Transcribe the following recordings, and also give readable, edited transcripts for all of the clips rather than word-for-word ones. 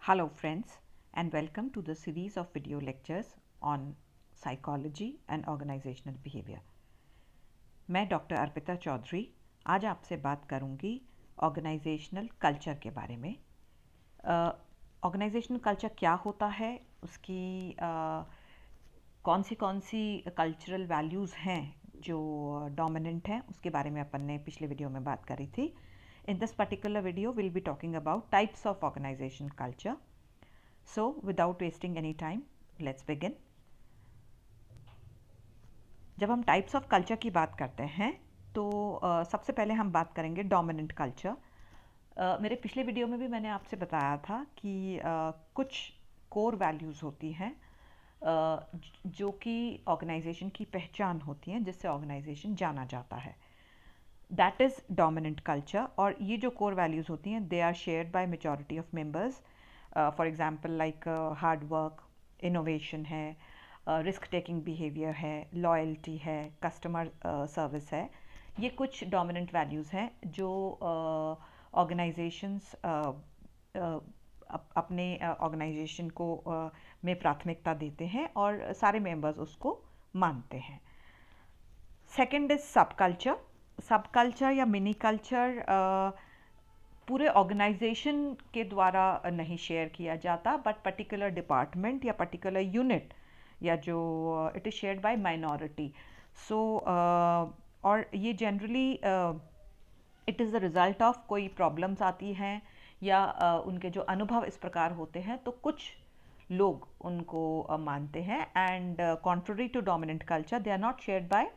Hello friends and welcome to the series of video lectures on psychology and organizational behavior. मैं doctor Arpita Chaudhary आज आपसे बात करूंगी organisational culture के बारे में। ऑर्गेनाइजेशनल कल्चर क्या होता है, उसकी कौन सी कल्चरल वैल्यूज़ हैं जो डोमिनेंट हैं, उसके बारे में अपन ने पिछले वीडियो में बात करी थी। In this particular video, we'll be talking about types of organization culture. So, without wasting any time, let's begin. जब हम टाइप्स ऑफ कल्चर की बात करते हैं तो सबसे पहले हम बात करेंगे डोमिनेंट कल्चर। मेरे पिछले वीडियो में भी मैंने आपसे बताया था कि कुछ कोर वैल्यूज़ होती हैं जो कि ऑर्गेनाइजेशन की पहचान होती हैं, जिससे ऑर्गेनाइजेशन जाना जाता है। That is dominant culture. और ये जो कोर वैल्यूज़ होती हैं they are shared by majority of members. For example like hard work, innovation है, रिस्क टेकिंग बिहेवियर है, लॉयल्टी है, कस्टमर सर्विस है। ये कुछ डोमिनेंट वैल्यूज़ हैं जो ऑर्गेनाइजेशंस अपने ऑर्गेनाइजेशन को में प्राथमिकता देते हैं और सारे मेंबर्स उसको मानते हैं। Second is subculture. Subculture या मिनी कल्चर पूरे ऑर्गेनाइजेशन के द्वारा नहीं शेयर किया जाता, बट पर्टिकुलर डिपार्टमेंट या पर्टिकुलर यूनिट या जो it is shared by minority. So और ये generally it is the result of कोई प्रॉब्लम्स आती हैं या उनके जो अनुभव इस प्रकार होते हैं तो कुछ लोग उनको मानते हैं। And contrary to dominant culture they are not shared by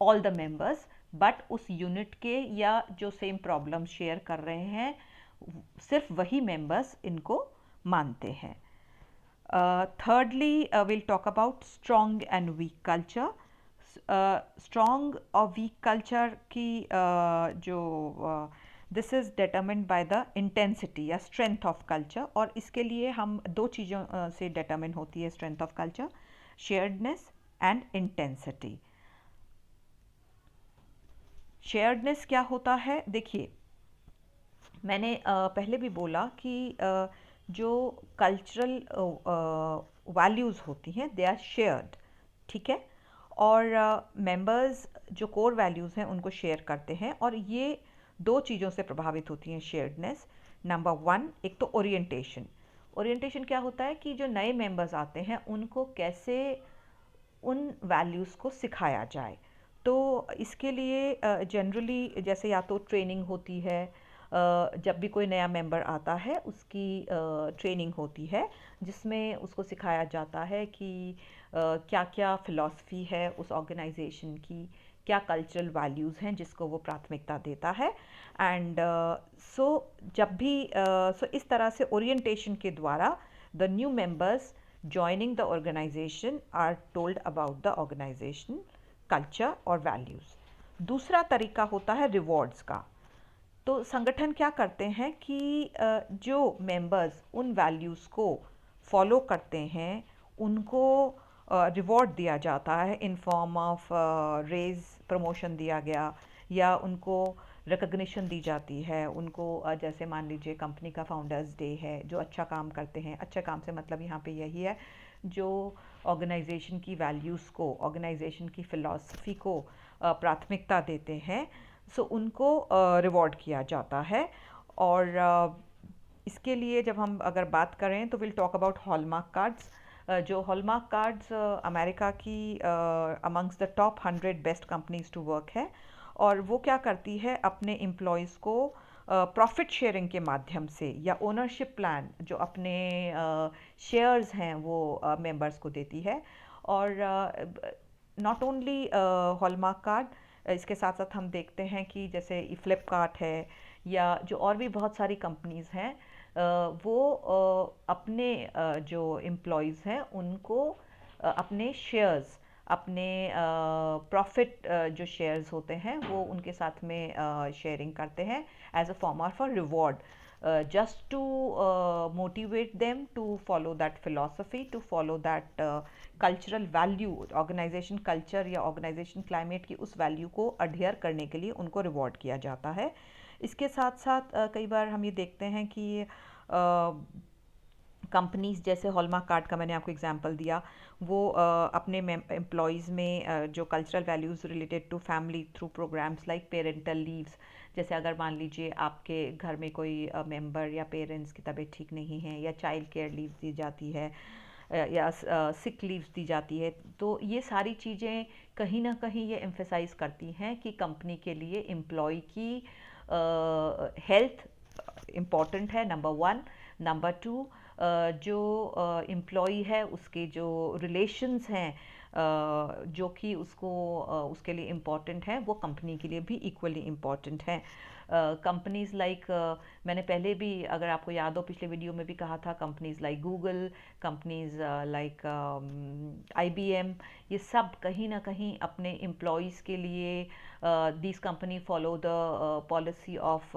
all the members, but उस यूनिट के या जो सेम प्रॉब्लम शेयर कर रहे हैं सिर्फ वही मेंबर्स इनको मानते हैं। Thirdly will talk about strong and weak culture. Strong और वीक कल्चर की जो this is determined by the intensity या स्ट्रेंथ ऑफ कल्चर। और इसके लिए हम दो चीज़ों से डिटरमिन होती है strength of culture, sharedness and intensity. Sharedness क्या होता है? देखिए, मैंने पहले भी बोला कि जो कल्चरल वैल्यूज़ होती हैं दे आर शेयर्ड, ठीक है। और मेंबर्स जो कोर वैल्यूज़ हैं उनको शेयर करते हैं और ये दो चीज़ों से प्रभावित होती हैं शेयर्डनेस। नंबर वन, एक तो ओरिएंटेशन। ओरिएंटेशन क्या होता है कि जो नए मेंबर्स आते हैं उनको कैसे उन वैल्यूज़ को सिखाया जाए। तो इसके लिए जनरली जैसे या तो ट्रेनिंग होती है, जब भी कोई नया मेंबर आता है उसकी ट्रेनिंग होती है जिसमें उसको सिखाया जाता है कि क्या क्या फ़िलॉसफी है उस ऑर्गेनाइजेशन की, क्या कल्चरल वैल्यूज़ हैं जिसको वो प्राथमिकता देता है। एंड सो जब भी सो इस तरह से ओरिएंटेशन के द्वारा the new members joining the organization are told about the organization culture और values। दूसरा तरीका होता है रिवॉर्ड्स का। तो संगठन क्या करते हैं कि जो मेंबर्स उन वैल्यूज़ को फॉलो करते हैं उनको रिवॉर्ड दिया जाता है in form of raise, promotion दिया गया, या उनको रिकग्निशन दी जाती है उनको। जैसे मान लीजिए कंपनी का फाउंडर्स डे है, जो अच्छा काम करते हैं, अच्छा काम से मतलब यहाँ पे यही है जो ऑर्गेनाइजेशन की वैल्यूज़ को, ऑर्गेनाइजेशन की फ़िलॉसफी को प्राथमिकता देते हैं, सो उनको रिवॉर्ड किया जाता है। और इसके लिए जब हम अगर बात करें तो will talk about Hallmark cards. जो हॉलमार्क कार्ड्स अमेरिका की amongst the top 100 best companies to work है, और वो क्या करती है अपने एम्प्लॉयज़ को प्रॉफिट शेयरिंग के माध्यम से या ओनरशिप प्लान जो अपने शेयर्स हैं वो मेंबर्स को देती है। और नॉट ओनली हॉलमार्क कार्ड, इसके साथ साथ हम देखते हैं कि जैसे फ्लिपकार्ट है या जो और भी बहुत सारी कंपनीज़ हैं वो अपने जो एम्प्लॉयज़ हैं उनको अपने शेयर्स, अपने प्रॉफिट जो शेयर्स होते हैं वो उनके साथ में शेयरिंग करते हैं as a form of a reward, just to motivate them to follow that philosophy, to follow that cultural value, organization culture या organization climate की उस वैल्यू को अडहेयर करने के लिए उनको रिवॉर्ड किया जाता है। इसके साथ साथ कई बार हम ये देखते हैं कि कंपनीज जैसे हॉलमार्क कार्ड का मैंने आपको एग्जांपल दिया, वो अपने एम्प्लॉयज़ में जो cultural values related to family through programmes like parental leaves, जैसे अगर मान लीजिए आपके घर में कोई मेंबर या पेरेंट्स की तबीयत ठीक नहीं है, या चाइल्ड केयर लीव दी जाती है, या सिक लीव्स दी जाती है, तो ये सारी चीज़ें कहीं ना कहीं ये एम्फेसाइज करती हैं कि कंपनी के लिए एम्प्लॉय की हेल्थ इम्पॉर्टेंट है, नंबर वन। नंबर टू, जो एम्प्लॉई है उसके जो रिलेशंस हैं जो कि उसके लिए इम्पॉर्टेंट हैं, वो कंपनी के लिए भी इक्वली इम्पॉर्टेंट हैं। कंपनीज लाइक, मैंने पहले भी, अगर आपको याद हो, पिछले वीडियो में भी कहा था, companies like Google, companies like IBM, ये सब कहीं ना कहीं अपने एम्प्लॉयज़ के लिए this company follow the policy of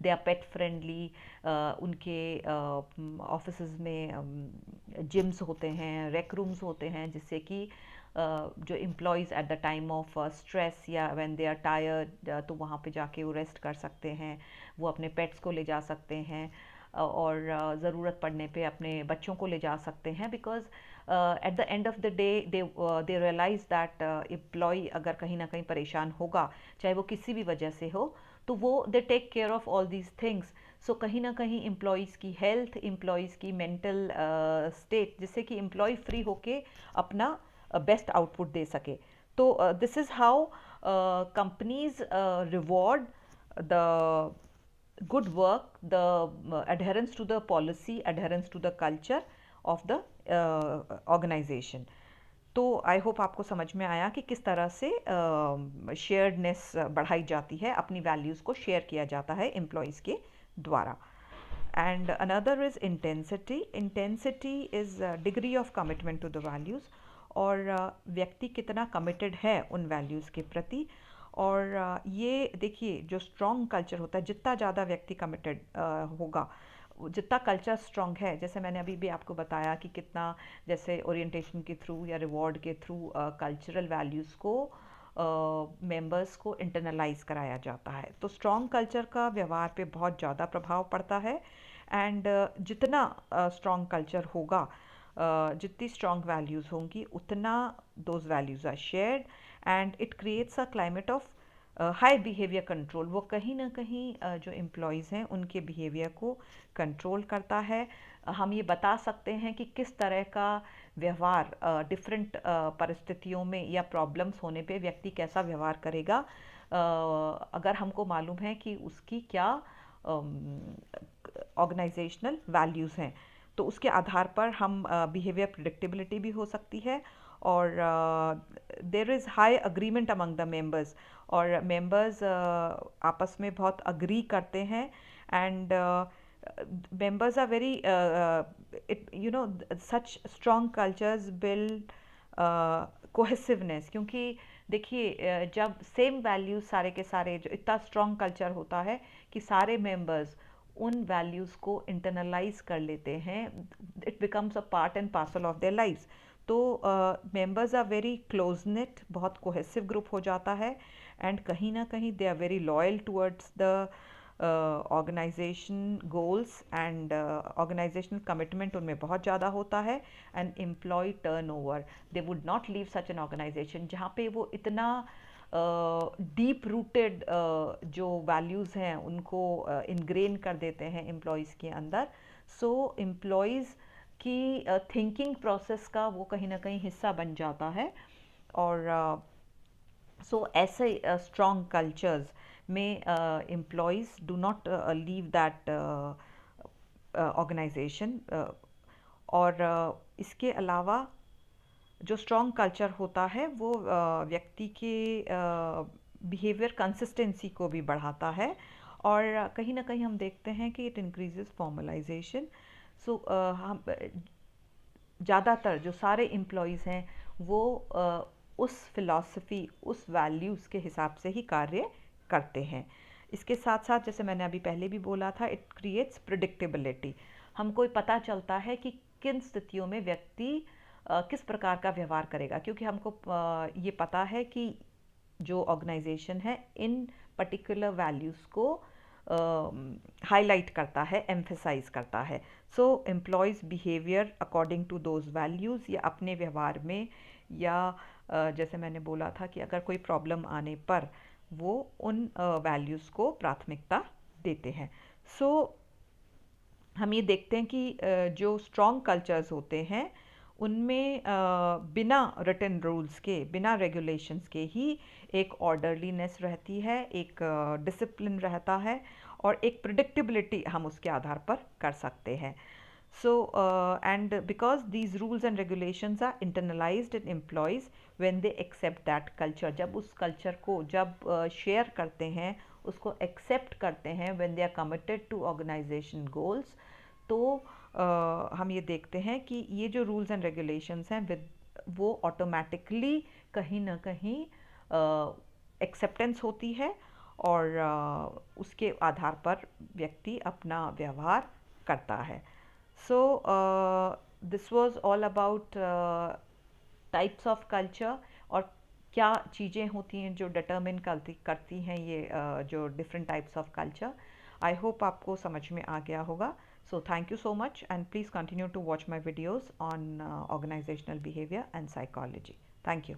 they are pet friendly. उनके ऑफिस में जिम्स होते हैं, रेक रूम्स होते हैं, जिससे कि जो employees at the time of stress या व्हेन दे आर टायर्ड, तो वहाँ पे जाके वो रेस्ट कर सकते हैं, वो अपने पेट्स को ले जा सकते हैं, और ज़रूरत पड़ने पे अपने बच्चों को ले जा सकते हैं, because at the end of the day they realise that employee अगर कहीं ना कहीं परेशान होगा, चाहे वो किसी भी वजह से हो, तो वो they take care of all these things. So कहीं ना कहीं एम्प्लॉयज़ की हेल्थ, एम्प्लॉयज़ की मेंटल स्टेट, जिससे कि एम्प्लॉय फ्री होके अपना बेस्ट आउटपुट दे सके। तो this is how companies reward the good work, the adherence to the policy, adherence to the culture of the organization. तो आई होप आपको समझ में आया कि किस तरह से शेयर्डनेस बढ़ाई जाती है, अपनी वैल्यूज़ को शेयर किया जाता है एम्प्लॉयज़ के द्वारा। And another is intensity. Intensity is degree of commitment to the values, और व्यक्ति कितना कमिटेड है उन वैल्यूज़ के प्रति। और ये देखिए, जो स्ट्रॉन्ग कल्चर होता है, जितना ज़्यादा व्यक्ति कमिटेड होगा, जितना कल्चर स्ट्रॉन्ग है, जैसे मैंने अभी भी आपको बताया कि कितना, जैसे ओरिएंटेशन के थ्रू या रिवॉर्ड के थ्रू कल्चरल वैल्यूज़ को मेंबर्स को इंटरनलाइज कराया जाता है, तो स्ट्रॉन्ग कल्चर का व्यवहार पे बहुत ज़्यादा प्रभाव पड़ता है। एंड जितना स्ट्रॉन्ग कल्चर होगा, जितनी स्ट्रॉन्ग वैल्यूज़ होंगी, उतना those values are shared, and it creates a climate of high behaviour control. वो कहीं ना कहीं जो एम्प्लॉयज़ हैं उनके बिहेवियर को कंट्रोल करता है। हम ये बता सकते हैं कि किस तरह का व्यवहार डिफरेंट परिस्थितियों में या प्रॉब्लम्स होने पे व्यक्ति कैसा व्यवहार करेगा, अगर हमको मालूम है कि उसकी क्या ऑर्गेनाइजेशनल वैल्यूज़ हैं, तो उसके आधार पर हम बिहेवियर प्रिडिक्टेबिलिटी भी हो सकती है। और there is high agreement among the members, और मेंबर्स आपस में बहुत अग्री करते हैं। And members are very, it you know, such strong cultures build cohesiveness. क्योंकि देखिए, जब सेम वैल्यूज़ सारे के सारे, जो इतना स्ट्रॉन्ग कल्चर होता है कि सारे मेंबर्स उन वैल्यूज़ को इंटरनलाइज कर लेते हैं, it becomes a part and parcel of their lifes. तो members are very close knit, बहुत कोहेसिव ग्रुप हो जाता है, एंड कहीं ना कहीं they are very loyal towards the organisation goals, and organisational commitment उनमें बहुत ज़्यादा होता है। And employee turnover, they would not leave such an organisation जहाँ पे वो इतना डीप रूटेड जो वैल्यूज़ हैं उनको इनग्रेन कर देते हैं एम्प्लॉयज़ के अंदर। सो एम्प्लॉयज़ की थिंकिंग प्रोसेस का वो कहीं ना कहीं हिस्सा बन जाता है। और सो ऐसे स्ट्रॉन्ग कल्चर्स में employees do not leave that organisation. और इसके अलावा जो स्ट्रॉन्ग कल्चर होता है वो व्यक्ति के बिहेवियर कंसिस्टेंसी को भी बढ़ाता है। और कहीं ना कहीं हम देखते हैं कि इट इंक्रीजेस फॉर्मलाइजेशन। सो हम ज़्यादातर जो सारे एम्प्लॉयज़ हैं वो उस फिलॉसफी, उस वैल्यूज़ के हिसाब से ही कार्य करते हैं। इसके साथ साथ, जैसे मैंने अभी पहले भी बोला था, इट क्रिएट्स प्रिडिक्टेबिलिटी। हमको पता चलता है कि किन स्थितियों में व्यक्ति किस प्रकार का व्यवहार करेगा, क्योंकि हमको ये पता है कि जो ऑर्गेनाइजेशन है इन पर्टिकुलर वैल्यूज़ को हाईलाइट करता है, एम्फेसाइज करता है। So employees behaviour according to those values, या अपने व्यवहार में, या जैसे मैंने बोला था कि अगर कोई प्रॉब्लम आने पर वो उन वैल्यूज़ को प्राथमिकता देते हैं। सो हम ये देखते हैं कि जो स्ट्रॉन्ग कल्चर्स होते हैं उनमें बिना रिटन रूल्स के, बिना रेगुलेशंस के ही एक ऑर्डरलीनेस रहती है, एक डिसिप्लिन रहता है, और एक प्रिडिक्टेबिलिटी हम उसके आधार पर कर सकते हैं। So, and because these rules and regulations are internalized in employees when they accept that culture, जब उस culture को जब share करते हैं, उसको accept करते हैं, when they are committed to organization goals, तो हम ये देखते हैं कि ये जो rules and regulations हैं with वो automatically कहीं ना कहीं acceptance होती है, और उसके आधार पर व्यक्ति अपना व्यवहार करता है। So, this was all about types of culture, और क्या चीज़ें होती हैं जो डिटरमिन करती हैं ये जो different types of culture. I hope आपको समझ में आ गया होगा। So thank you so much, and please continue to watch my videos on organisational behaviour and psychology. Thank you.